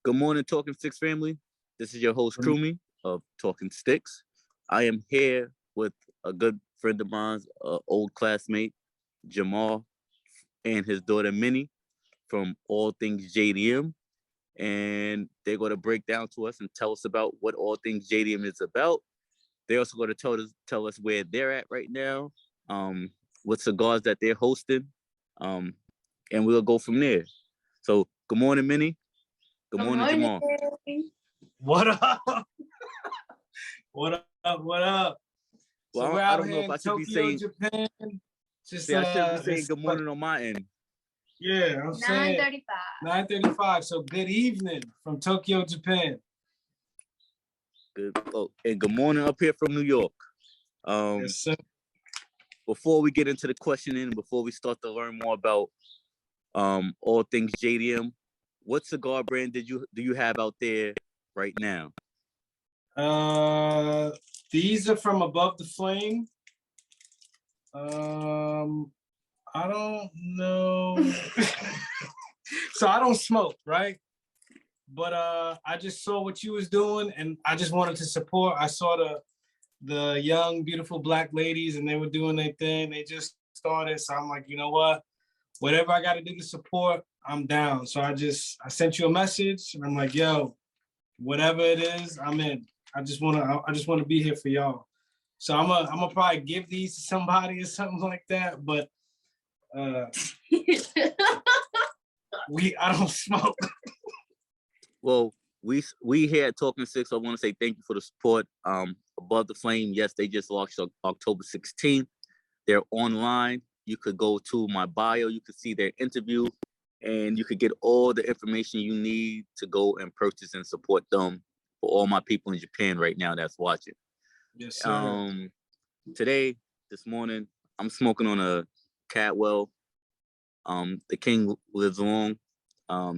Good morning, Talking Sticks family. This is your host, Krumi of Talking Sticks. I am here with a good friend of mine, old classmate, Jamar, and his daughter, Mini, from All Things JDM. And they're going to break down to us and tell us about what All Things JDM is about. They're also going to tell us where they're at right now, what cigars that they're hosting, and we'll go from there. So, good morning, Mini. Good morning, Jamal. What up? What up? What up? Well, So we're I out don't know here if I in should be Tokyo, saying. Japan. Just, I should be saying good morning on my end. Yeah, I'm saying 9:35. 9:35. So good evening from Tokyo, Japan. Good. Oh, and good morning up here from New York. Yes, sir. Before we get into the questioning, before we start to learn more about All Things JDM, what cigar brand do you have out there right now? These are from Above the Flame. I don't know. So I don't smoke, right? But I just saw what you was doing and I just wanted to support. I saw the young, beautiful Black ladies and they were doing their thing. They just started. So I'm like, you know what? Whatever I got to do to support, I'm down. So I sent you a message and I'm like, yo, whatever it is, I'm in. I just want to be here for y'all. So I'm gonna probably give these to somebody or something like that, but I don't smoke. Well, we here at Talking Six, I want to say thank you for the support. Above the Flame, yes, they just launched October 16th. They're online. You could go to my bio, you could see their interview, and you could get all the information you need to go and purchase and support them for all my people in Japan right now that's watching. Yes, sir. This morning, I'm smoking on a Catwell. The King lives long.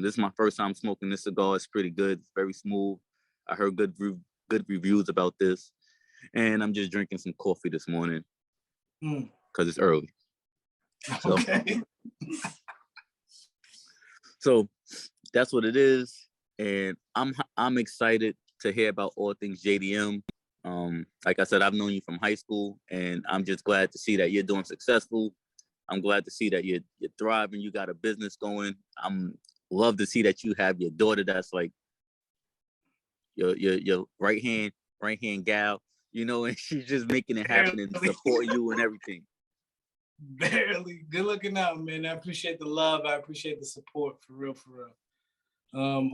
This is my first time smoking this cigar. It's pretty good. It's very smooth. I heard good reviews about this, and I'm just drinking some coffee this morning because it's early. So, okay. So that's what it is, and I'm excited to hear about All Things JDM. Like I said, I've known you from high school, and I'm just glad to see that you're doing successful. I'm glad to see that you're thriving. You got a business going. I'm love to see that you have your daughter that's like your right hand gal, and she's just making it happen and support you and everything. Barely. Good looking out, man. I appreciate the love. I appreciate the support, for real, for real.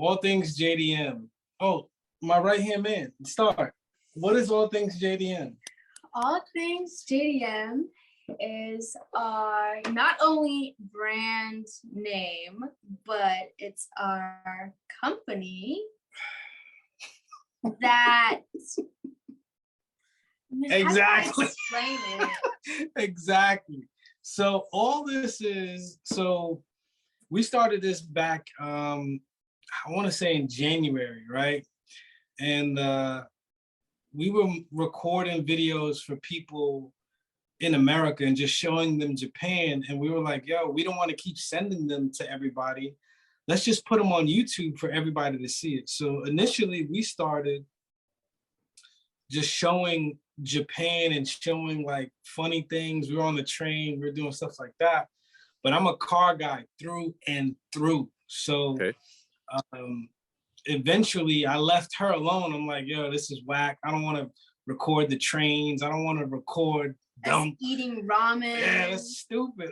All Things JDM. Oh, my right-hand man. Start. What is All Things JDM? All Things JDM is our not only brand name, but it's our company that exactly. Explain it. Exactly. So all this is, so we started this back, I want to say in January, right? And we were recording videos for people in America and just showing them Japan. And we were like, yo, we don't want to keep sending them to everybody. Let's just put them on YouTube for everybody to see it. So initially we started just showing Japan and showing like funny things. We were on the train, we were doing stuff like that. But I'm a car guy through and through. So eventually I left her alone. I'm like, yo, this is whack. I don't want to record the trains. I don't want to record dumb eating ramen. Yeah, that's stupid.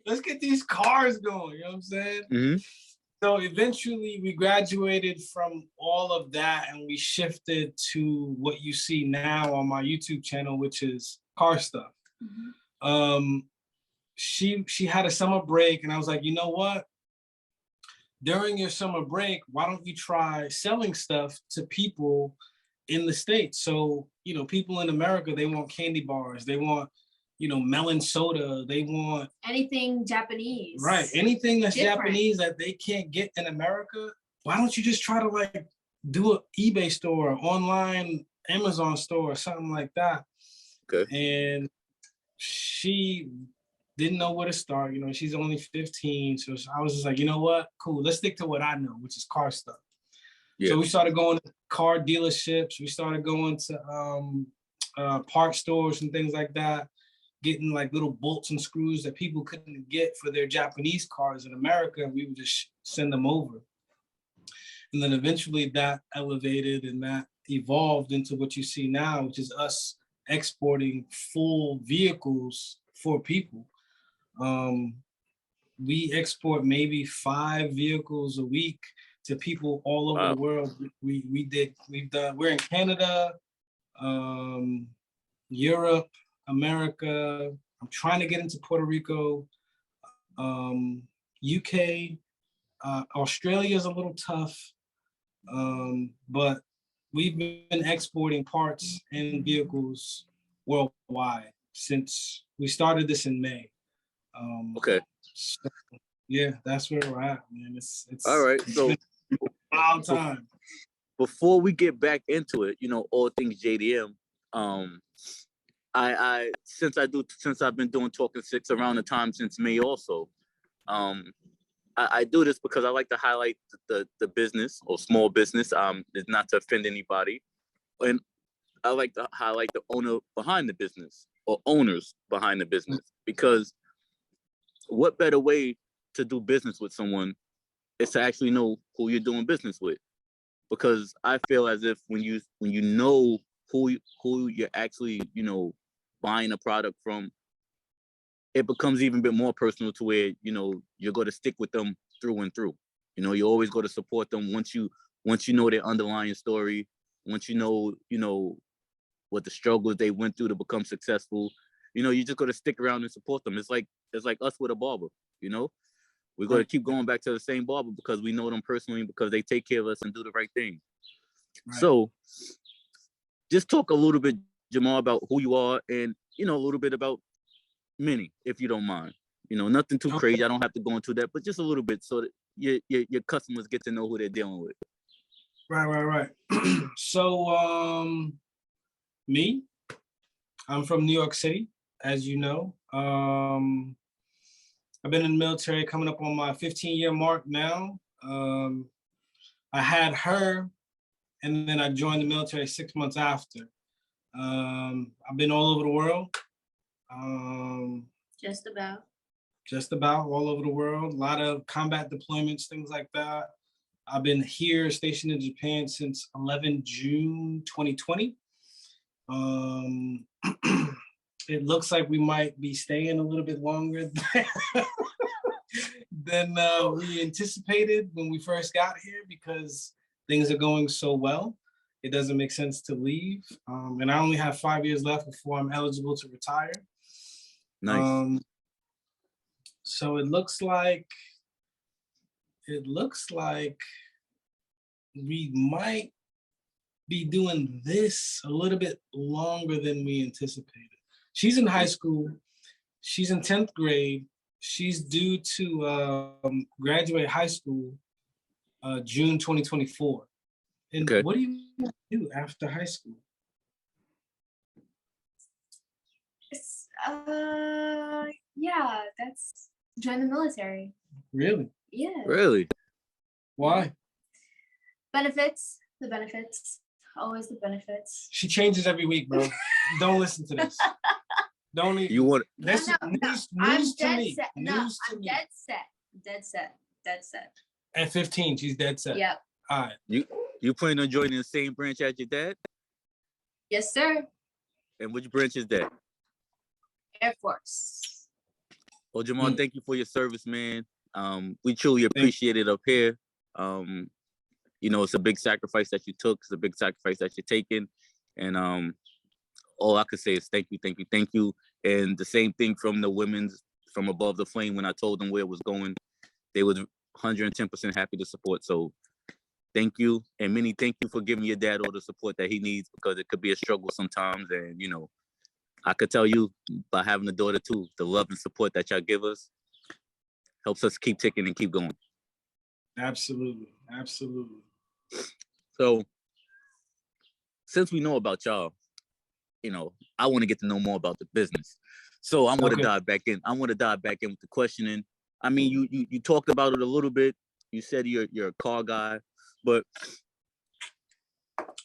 Let's get these cars going, you know what I'm saying? Mm-hmm. So eventually we graduated from all of that and we shifted to what you see now on my YouTube channel, which is car stuff. Mm-hmm. She had a summer break and I was like, you know what? During your summer break, why don't you try selling stuff to people in the States? So, people in America, they want candy bars, they want, melon soda, they want anything Japanese. Right, anything that's Japanese that they can't get in America. Why don't you just try to like do an eBay store, online Amazon store, or something like that? Okay. And she didn't know where to start. You know, she's only 15. So I was just like, you know what? Cool. Let's stick to what I know, which is car stuff. Yeah. So we started going to car dealerships. We started going to part stores and things like that, getting like little bolts and screws that people couldn't get for their Japanese cars in America. And we would just send them over. And then eventually that elevated and that evolved into what you see now, which is us exporting full vehicles for people. We export maybe 5 vehicles a week to people all over the world. We're in Canada, Europe, America. I'm trying to get into Puerto Rico, UK, Australia is a little tough, but we've been exporting parts and vehicles worldwide since we started this in May. Okay. So, yeah, that's where we're at, man. It's all right. So been a wild time. Before we get back into it, you know, all things JDM. Since I've been doing Talking Sticks around the time since May also. I do this because I like to highlight the business or small business. It's not to offend anybody, and I like to highlight the owner behind the business or owners behind the business, because what better way to do business with someone is to actually know who you're doing business with. Because I feel as if when you know who you're actually, you know, buying a product from, it becomes even a bit more personal to where, you know, you're going to stick with them through and through. You know, you always go to support them once you know their underlying story, once you know what the struggles they went through to become successful. You know, you just got to stick around and support them. It's like us with a barber, you know. We're going to keep going back to the same barber because we know them personally, because they take care of us and do the right thing. Right. So just talk a little bit, Jamar, about who you are and, you know, a little bit about Mini, if you don't mind. You know, nothing too crazy. I don't have to go into that, but just a little bit so that your customers get to know who they're dealing with. Right. So, me, I'm from New York City, as you know. I've been in the military coming up on my 15-year mark now. I had her, and then I joined the military 6 months after. I've been all over the world. Just about all over the world. A lot of combat deployments, things like that. I've been here stationed in Japan since 11 June 2020. It looks like we might be staying a little bit longer than we anticipated when we first got here, because things are going so well. It doesn't make sense to leave. And I only have 5 years left before I'm eligible to retire. Nice. So it looks like we might be doing this a little bit longer than we anticipated. She's in high school. She's in 10th grade. She's due to graduate high school June 2024. And what do you want to do after high school? Yeah, that's join the military. Really? Yeah. Really? Why? Benefits. The benefits. Always the benefits. She changes every week, bro. Don't listen to this. Don't even. You want this news to me. I'm dead set. At 15, she's dead set. Yep. All right. You plan on joining the same branch as your dad? Yes, sir. And which branch is that? Air Force. Well, Jamar, thank you for your service, man. We truly appreciate it up here. You know, it's a big sacrifice that you took. It's a big sacrifice that you're taking. And all I could say is thank you. And the same thing from the women's from above the flame. When I told them where it was going, they was 110% happy to support. So thank you. And Mini, thank you for giving your dad all the support that he needs, because it could be a struggle sometimes. And, you know, I could tell you by having a daughter too, the love and support that y'all give us helps us keep ticking and keep going. Absolutely. So since we know about y'all, I want to get to know more about the business. So I'm going to Okay. dive back in. I want to dive back in with the questioning. I mean, you talked about it a little bit. You said you're a car guy, but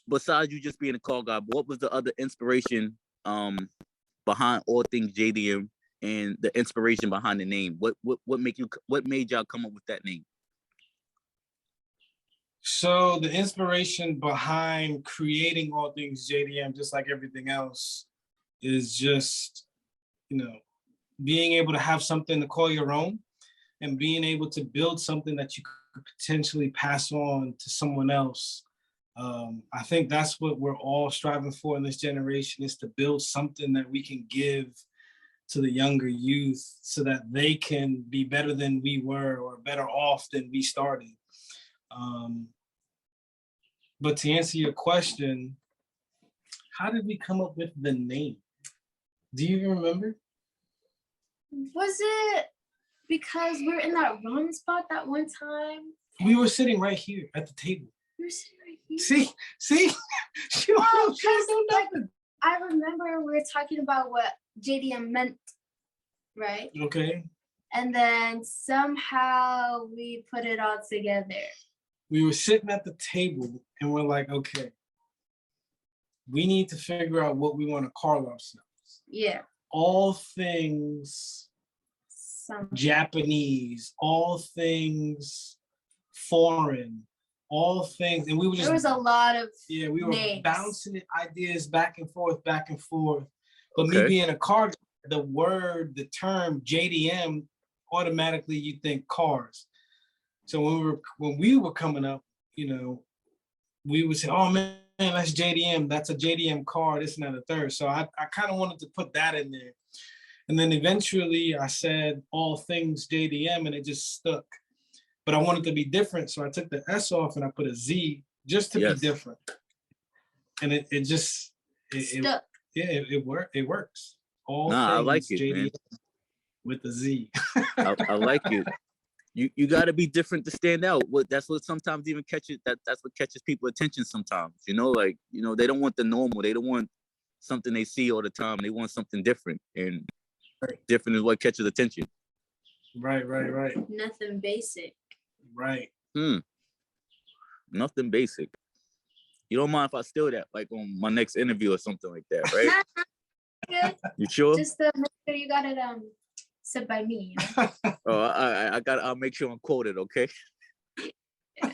besides you just being a car guy, what was the other inspiration behind All Things JDM and the inspiration behind the name? What made y'all come up with that name? So the inspiration behind creating All Things JDM, just like everything else, is just, being able to have something to call your own and being able to build something that you could potentially pass on to someone else. I think that's what we're all striving for in this generation, is to build something that we can give to the younger youth so that they can be better than we were or better off than we started. But to answer your question, how did we come up with the name? Do you even remember? Was it because we were in that ramen spot that one time? We were sitting right here at the table. We were sitting right here. See? She don't know nothing. I remember we were talking about what JDM meant, right? Okay. And then somehow we put it all together. We were sitting at the table and we're like, okay, we need to figure out what we want to call ourselves. Yeah. All things Japanese, all things foreign, all things, and we were just, there was a lot of we were names. bouncing ideas back and forth. But Okay. me being a car, the term JDM, automatically you think cars. So when we were coming up, we would say, oh man, that's JDM. That's a JDM car, this and that, the third. So I kind of wanted to put that in there. And then eventually I said All Things JDM, and it just stuck. But I wanted to be different. So I took the S off and I put a Z just to be different. And it just stuck. It works. All Things I like it, JDM, man. with the Z. I like it. You got to be different to stand out. That's what sometimes even catches that's what catches people's attention sometimes. They don't want the normal. They don't want something they see all the time. They want something different, and different is what catches attention. Right. Nothing basic. Right. Nothing basic. You don't mind if I steal that, like on my next interview or something like that, right? Good. You sure? Just make sure you got it said by me. Oh, I'll make sure I'm quoted, okay? Yeah.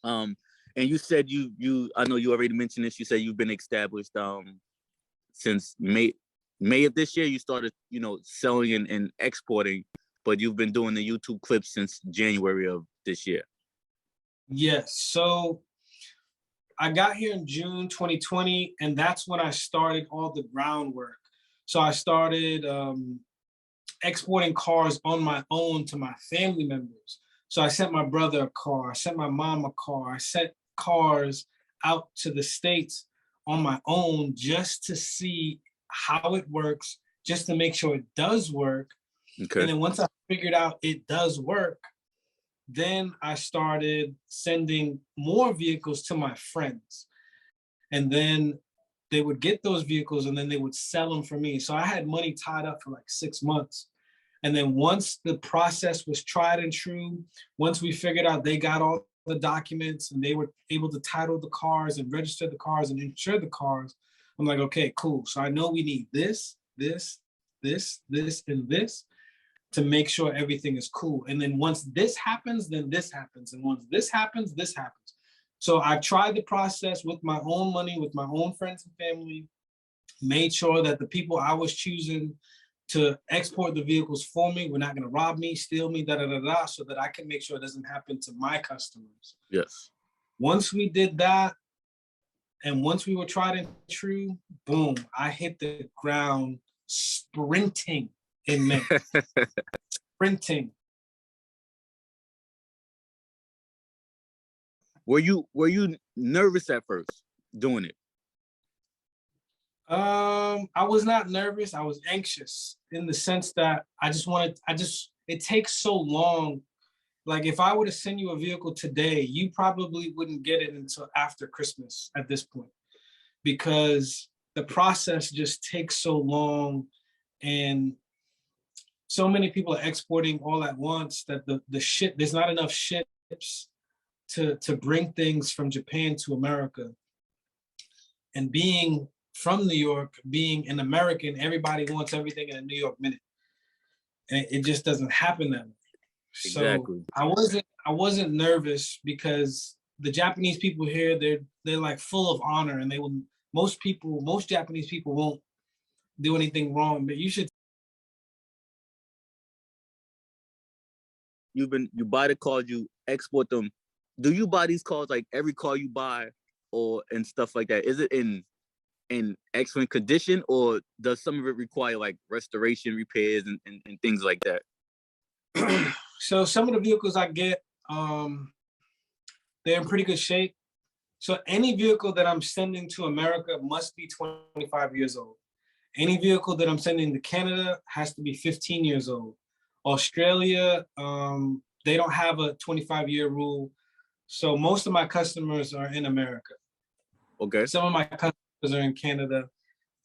And you said I know you already mentioned this. You said you've been established since May of this year. You started, selling and exporting, but you've been doing the YouTube clips since January of this year. Yes. So I got here in June 2020, and that's when I started all the groundwork. So I started exporting cars on my own to my family members. So I sent my brother a car, I sent my mom a car, I sent cars out to the States on my own just to see how it works, just to make sure it does work. Okay. And then once I figured out it does work, then I started sending more vehicles to my friends. And then they would get those vehicles and then they would sell them for me. So I had money tied up for like 6 months. And then once the process was tried and true, once we figured out they got all the documents and they were able to title the cars and register the cars and insure the cars, I'm like, okay, cool. So I know we need this, and this to make sure everything is cool. And then once this happens, then this happens. And once this happens, this happens. So I tried the process with my own money, with my own friends and family, made sure that the people I was choosing to export the vehicles for me were not going to rob me, steal me, so that I can make sure it doesn't happen to my customers. Yes. Once we did that, and once we were tried and true, boom, I hit the ground sprinting in May. Sprinting. Were you nervous at first doing it? I was not nervous. I was anxious in the sense that it takes so long. Like if I were to send you a vehicle today, you probably wouldn't get it until after Christmas at this point. because the process just takes so long, and so many people are exporting all at once that there's not enough ships to bring things from Japan to America. And being from New York, being an American, everybody wants everything in a New York minute. And it just doesn't happen that way. Exactly. So I wasn't nervous because the Japanese people here, they're like full of honor, and most Japanese people won't do anything wrong. But you should. You buy the cars, you export them. Do you buy these cars like every car you buy, or and stuff like that? Is it in excellent condition, or does some of it require like restoration, repairs, and things like that? So some of the vehicles I get, they're in pretty good shape. So any vehicle that I'm sending to America must be 25 years old. Any vehicle that I'm sending to Canada has to be 15 years old. Australia, they don't have a 25-year rule. So most of my customers are in America. Okay. Some of my customers are in Canada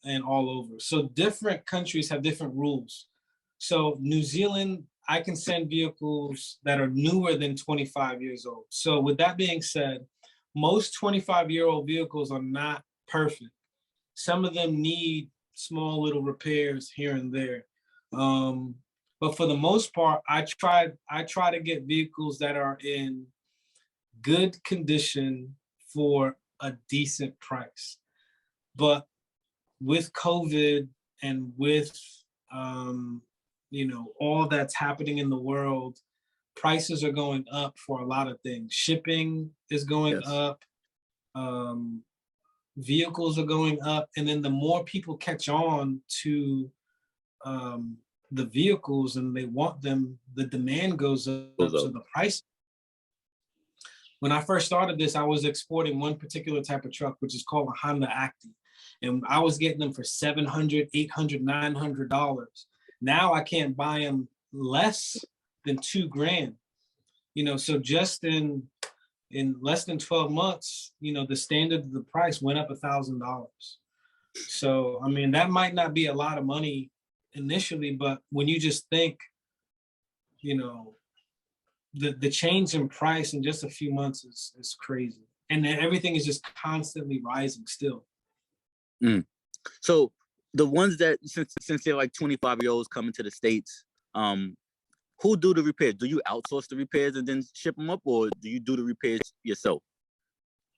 and all over. So different countries have different rules. So New Zealand, I can send vehicles that are newer than 25 years old. So with that being said, most 25-year-old vehicles are not perfect. Some of them need small little repairs here and there. But for the most part, I try to get vehicles that are in good condition for a decent price. But with COVID and with all that's happening in the world, prices are going up for a lot of things. Shipping is going up. Vehicles are going up, and then the more people catch on to the vehicles and they want them, the demand goes up, so the price. When I first started this, I was exporting one particular type of truck, which is called a Honda Acti, and I was getting them for $700, $800, $900. Now I can't buy them less than $2,000. So just in less than 12 months, the standard of the price went up $1,000. So, I mean, that might not be a lot of money initially, but when you just think, the change in price in just a few months is crazy. And then everything is just constantly rising still. So the ones that, since they're like 25-year-olds coming to the States, who do the repairs? Do you outsource the repairs and then ship them up, or do you do the repairs yourself?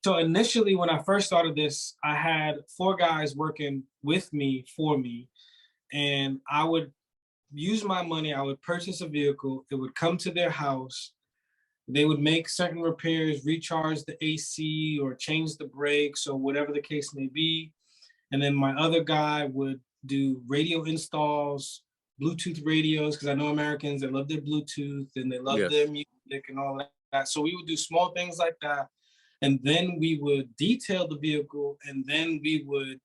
So initially, when I first started this, I had 4 guys working with me, for me, and I would use my money. I would purchase a vehicle. It would come to their house. They would make certain repairs, recharge the AC or change the brakes or whatever the case may be. And then my other guy would do radio installs, Bluetooth radios, because I know Americans, they love their Bluetooth and they love their music and all that. So we would do small things like that. And then we would detail the vehicle, and then we would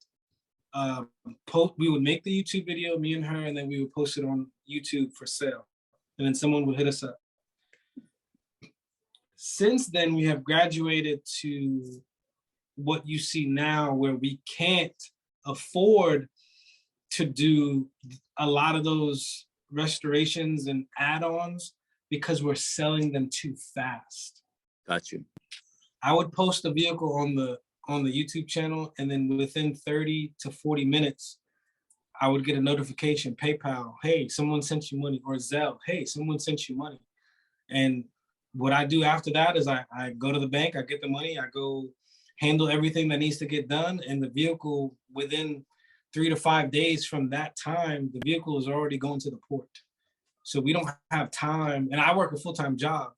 make the YouTube video, me and her, and then we would post it on YouTube for sale. And then someone would hit us up. Since then, we have graduated to what you see now, where we can't afford to do a lot of those restorations and add-ons because we're selling them too fast. Got you. I would post a vehicle on the YouTube channel, and then within 30 to 40 minutes, I would get a notification, PayPal, hey, someone sent you money, or Zelle, hey, someone sent you money. And what I do after that is I go to the bank, I get the money, I go handle everything that needs to get done, and the vehicle, within 3 to 5 days from that time, the vehicle is already going to the port. So we don't have time, and I work a full-time job,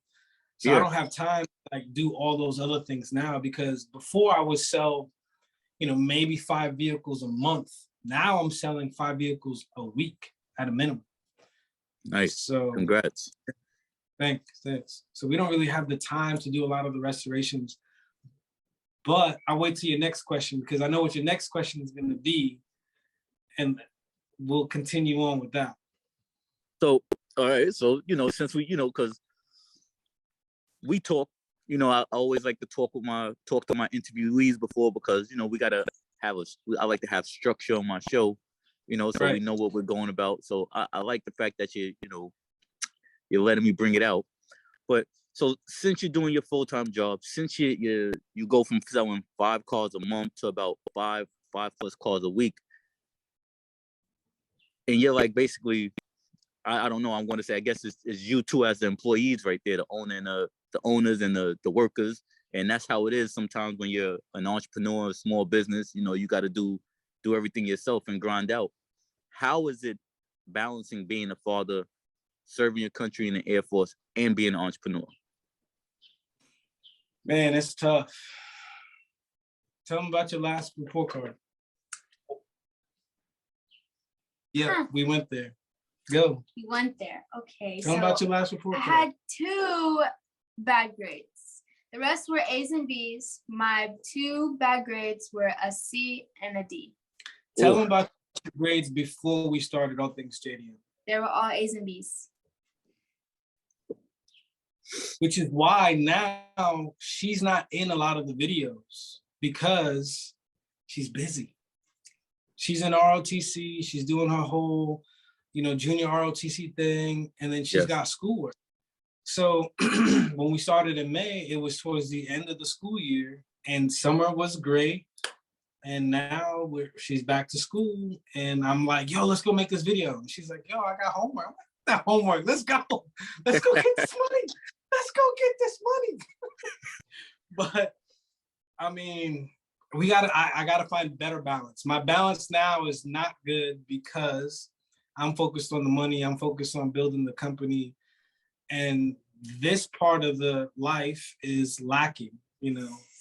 so I don't have time to like do all those other things now, because before I would sell, maybe 5 vehicles a month. Now I'm selling 5 vehicles a week at a minimum. Nice. So congrats. Thanks. So we don't really have the time to do a lot of the restorations. But I'll wait till your next question, because I know what your next question is going to be, and we'll continue on with that. So, all right. So, since we, because we talk, I always like to talk to my interviewees before, because, we got to I like to have structure on my show, so Right. we know what we're going about. So I like the fact that you're letting me bring it out. But so since you're doing your full-time job, since you go from selling 5 cars a month to about five plus cars a week, and you're like basically, I don't know, I'm going to say, I guess it's you two as the employees right there, the owner and the owners and the workers. And that's how it is sometimes when you're an entrepreneur, a small business, you got to do everything yourself and grind out. How is it balancing being a father, serving your country in the Air Force, and being an entrepreneur? Man, it's tough. Tell them about your last report card. Yeah, we went there. Go. We went there. Okay. Tell them about your last report I card. had 2 bad grades. The rest were A's and B's. My 2 bad grades were a C and a D. Tell them about your grades before we started All Things JDM. They were all A's and B's. Which is why now she's not in a lot of the videos because she's busy. She's in ROTC. She's doing her whole, junior ROTC thing. And then she's got schoolwork. So when we started in May, it was towards the end of the school year and summer was great. And now she's back to school and I'm like, yo, let's go make this video. And she's like, yo, I got homework. I'm like, that homework, let's go. Let's go get this money. Let's go get this money. But I mean, I gotta find better balance. My balance now is not good because I'm focused on the money. I'm focused on building the company. And this part of the life is lacking.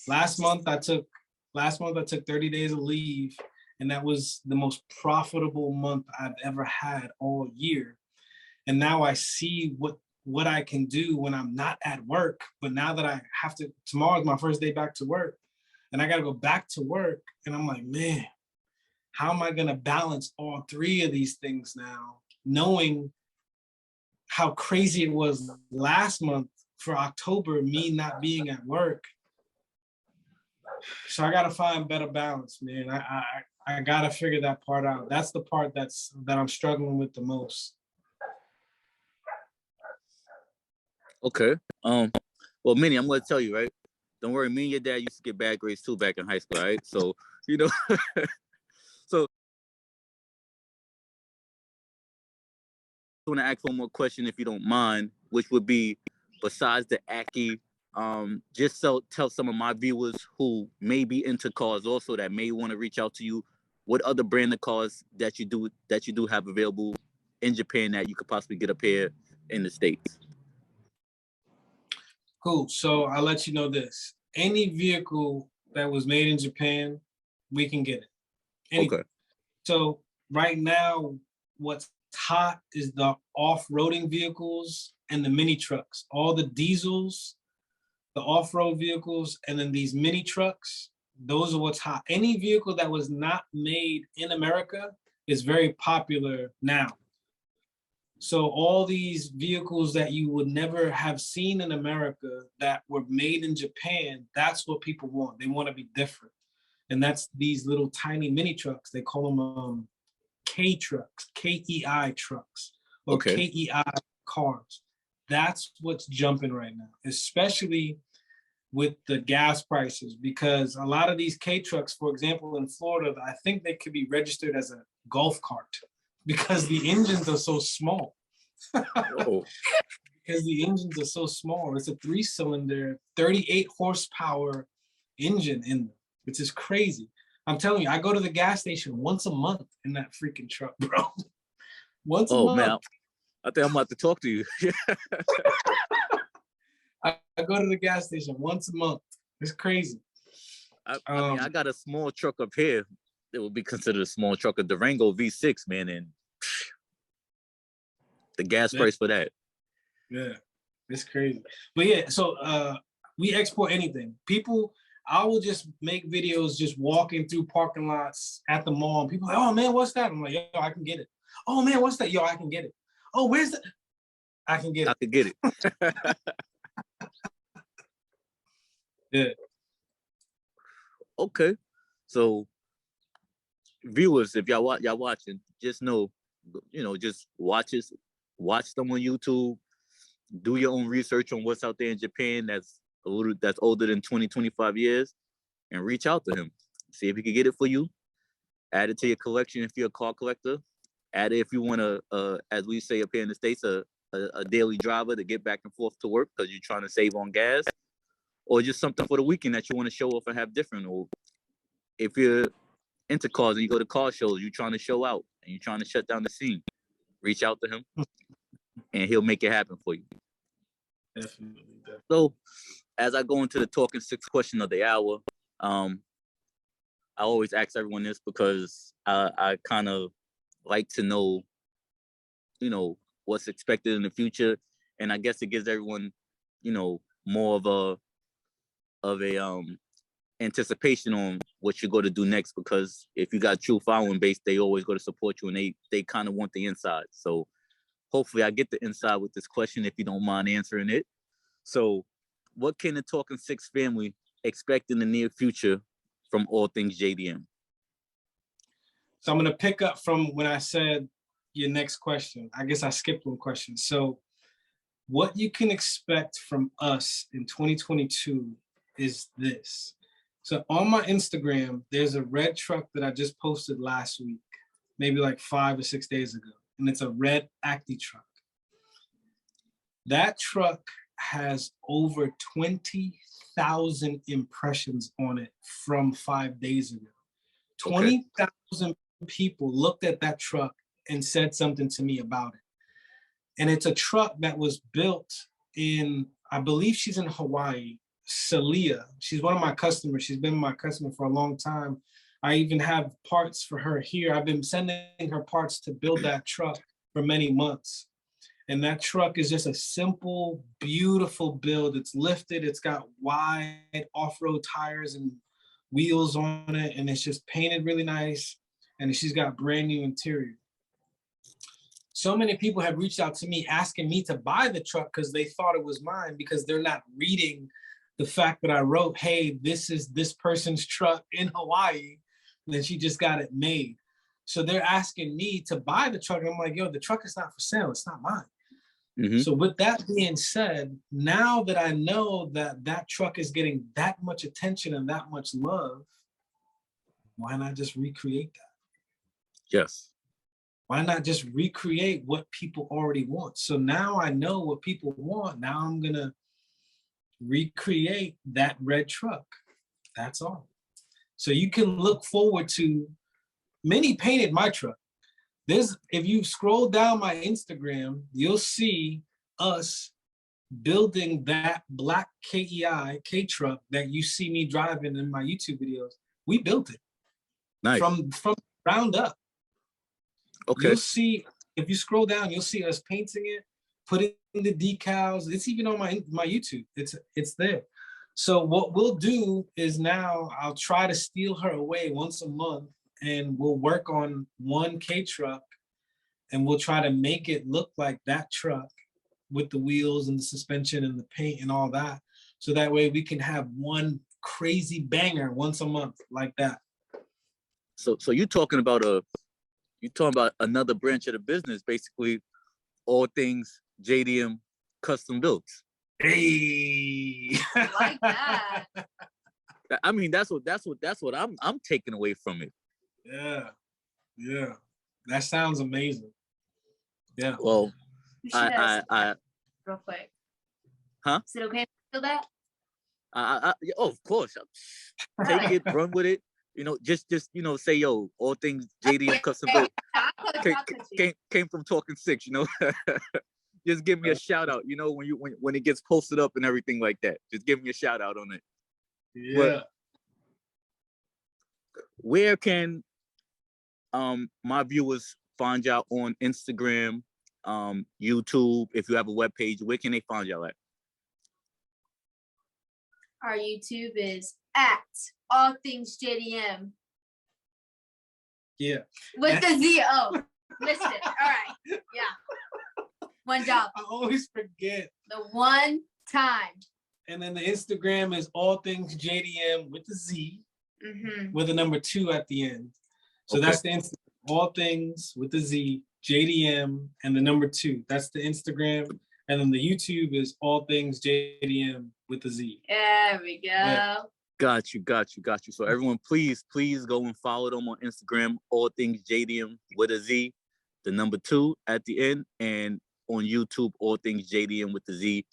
Last month I took 30 days of leave, and that was the most profitable month I've ever had all year. And now I see what I can do when I'm not at work. But now that I have to, tomorrow is my first day back to work, and I got to go back to work. And I'm like, man, how am I going to balance all 3 of these things now, knowing how crazy it was last month for October, me not being at work. So I got to find better balance, man. I got to figure that part out. That's the part that I'm struggling with the most. Okay. Well, Mini, I'm going to tell you, right? Don't worry, me and your dad used to get bad grades too back in high school, right? So, so I want to ask one more question, if you don't mind, which would be, besides the Aki, just tell some of my viewers who may be into cars also, that may want to reach out to you, what other brand of cars that you do have available in Japan that you could possibly get up here in the States. Cool. So I'll let you know this. Any vehicle that was made in Japan, we can get it. Anything. Okay. So right now, what's hot is the off-roading vehicles and the mini trucks. All the diesels, the off-road vehicles, and then these mini trucks, those are what's hot. Any vehicle that was not made in America is very popular now. So all these vehicles that you would never have seen in America that were made in Japan, that's what people want. They want to be different. And that's these little tiny mini trucks. They call them K trucks, KEI trucks, or KEI cars. That's what's jumping right now, especially with the gas prices, because a lot of these K trucks, for example, in Florida, I think they could be registered as a golf cart because the engines are so small. Because the engines are so small. It's a 3-cylinder, 38 horsepower engine in them, which is crazy. I'm telling you, I go to the gas station once a month in that freaking truck, bro. Once a month. Oh, man. I think I'm about to talk to you. I go to the gas station once a month. It's crazy. I mean, I got a small truck up here. It would be considered a small truck, a Durango V6, man, and the gas price for that. Yeah, it's crazy. But yeah, so we export anything. I will just make videos just walking through parking lots at the mall. And people are like, oh man, what's that? I'm like, yo, I can get it. Oh man, what's that? Yo, I can get it. Oh, where's that? I can get it. I can get it. Yeah. Okay. So viewers, if y'all watching, just know, just watch them on YouTube. Do your own research on what's out there in Japan that's older than 20, 25 years, and reach out to him. See if he can get it for you. Add it to your collection if you're a car collector. Add it if you want to, as we say up here in the States, a daily driver to get back and forth to work because you're trying to save on gas, or just something for the weekend that you want to show off and have different. Or if you're into cars and you go to car shows, you're trying to show out and you're trying to shut down the scene, reach out to him and he'll make it happen for you. Definitely. So as I go into the Talking Six question of the hour, I always ask everyone this because I kind of like to know, what's expected in the future. And I guess it gives everyone, more of a anticipation on what you're going to do next, because if you got true following base, they always go to support you and they kind of want the inside. So hopefully I get the inside with this question if you don't mind answering it. So what can the Talking Six family expect in the near future from All Things JDM? So I'm going to pick up from when I said your next question. I guess I skipped one question. So what you can expect from us in 2022 is this. So on my Instagram, there's a red truck that I just posted last week, maybe like 5 or 6 days ago. And it's a red Acti truck. That truck has over 20,000 impressions on it from 5 days ago. 20,000 people looked at that truck and said something to me about it. And it's a truck that was built in, I believe she's in Hawaii, Celia. She's one of my customers. She's been my customer for a long time. I even have parts for her here. I've been sending her parts to build that truck for many months. And that truck is just a simple, beautiful build. It's lifted. It's got wide off-road tires and wheels on it. And it's just painted really nice. And she's got brand new interior. So many people have reached out to me asking me to buy the truck because they thought it was mine, because they're not reading the fact that I wrote, hey, this is this person's truck in Hawaii, and then she just got it made. So they're asking me to buy the truck. And I'm like, yo, the truck is not for sale. It's not mine. Mm-hmm. So with that being said, now that I know that that truck is getting that much attention and that much love, why not just recreate that? Yes. Why not just recreate what people already want? So now I know what people want. Now I'm going to recreate that red truck. That's all. So you can look forward to, Mini painted my truck. If you scroll down my Instagram, you'll see us building that black K truck that you see me driving in my YouTube videos. We built it. Nice. From ground up. Okay. You'll see, if you scroll down, you'll see us painting it, putting the decals. It's even on my YouTube. It's there. So what we'll do is now I'll try to steal her away once a month, and we'll work on one K truck, and we'll try to make it look like that truck with the wheels and the suspension and the paint and all that. So that way we can have one crazy banger once a month like that. So you're talking about another branch of the business, basically All Things JDM custom builds. Hey, I like that. I mean, that's what I'm taking away from it. Yeah, that sounds amazing. Yeah. Well, I real quick. Huh? Is it okay to do that? Oh, of course. Take it, run with it. Just say, yo, All Things JDM custom build came from Talking Six. Just give me a shout out. When it gets posted up and everything like that. Just give me a shout out on it. Yeah. But where can my viewers find y'all on Instagram, YouTube? If you have a webpage, where can they find y'all at? Our YouTube is at All Things JDM. Yeah. With the Z-O. Missed it. All right. Yeah. One job. I always forget. The one time. And then the Instagram is All Things JDM with the Z, with the number 2 at the end. So that's the Instagram. All Things with the Z, JDM, and the number 2. That's the Instagram. And then the YouTube is All Things JDM with the Z. There we go. Yeah. Got you. So everyone, please go and follow them on Instagram, All Things JDM with a Z, the number 2 at the end, and on YouTube, All Things JDM with the Z.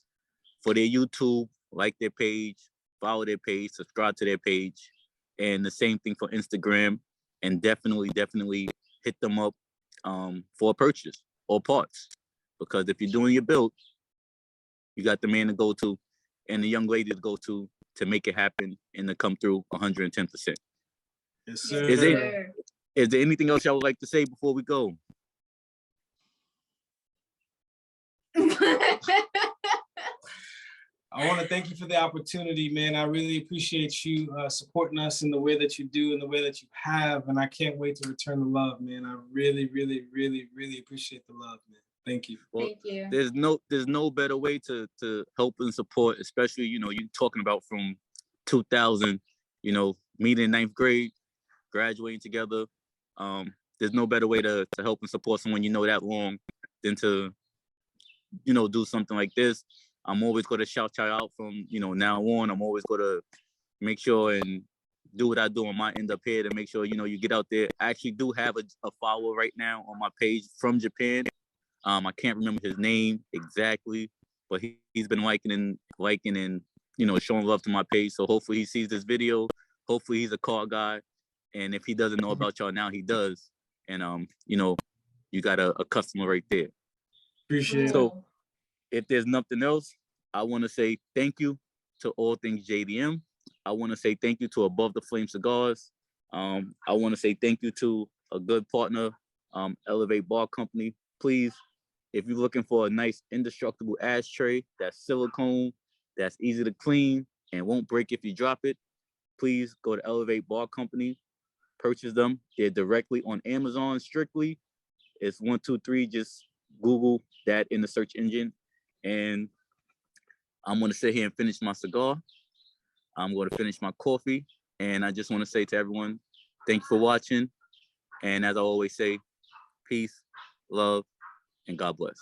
For their YouTube, like their page, follow their page, subscribe to their page, and the same thing for Instagram. And definitely hit them up for a purchase or parts, because if you're doing your build, you got the man to go to and the young lady to go to make it happen and to come through 110%. Yes, sir. Is there anything else y'all would like to say before we go? I want to thank you for the opportunity, man. I really appreciate you supporting us in the way that you do and the way that you have. And I can't wait to return the love, man. I really appreciate the love, man. Thank you. Well, thank you. There's no better way to help and support, especially, you talking about from 2000, meeting in 9th grade, graduating together. There's no better way to help and support someone that long than to, do something like this. I'm always going to shout y'all out from, now on. I'm always going to make sure and do what I do on my end up here to make sure, you get out there. I actually do have a follower right now on my page from Japan. I can't remember his name exactly, but he's been liking and showing love to my page. So hopefully he sees this video. Hopefully he's a car guy. And if he doesn't know about y'all now, he does. And, you got a customer right there. Appreciate it. So if there's nothing else, I want to say thank you to All Things JDM. I want to say thank you to Above the Flame Cigars. I want to say thank you to a good partner, Elevate Bar Company. Please, if you're looking for a nice indestructible ashtray that's silicone, that's easy to clean and won't break if you drop it, please go to Elevate Bar Company, purchase them. They're directly on Amazon strictly. It's 123, just Google that in the search engine. And I'm going to sit here and finish my cigar. I'm going to finish my coffee. And I just want to say to everyone, thank you for watching. And as I always say, peace, love, and God bless.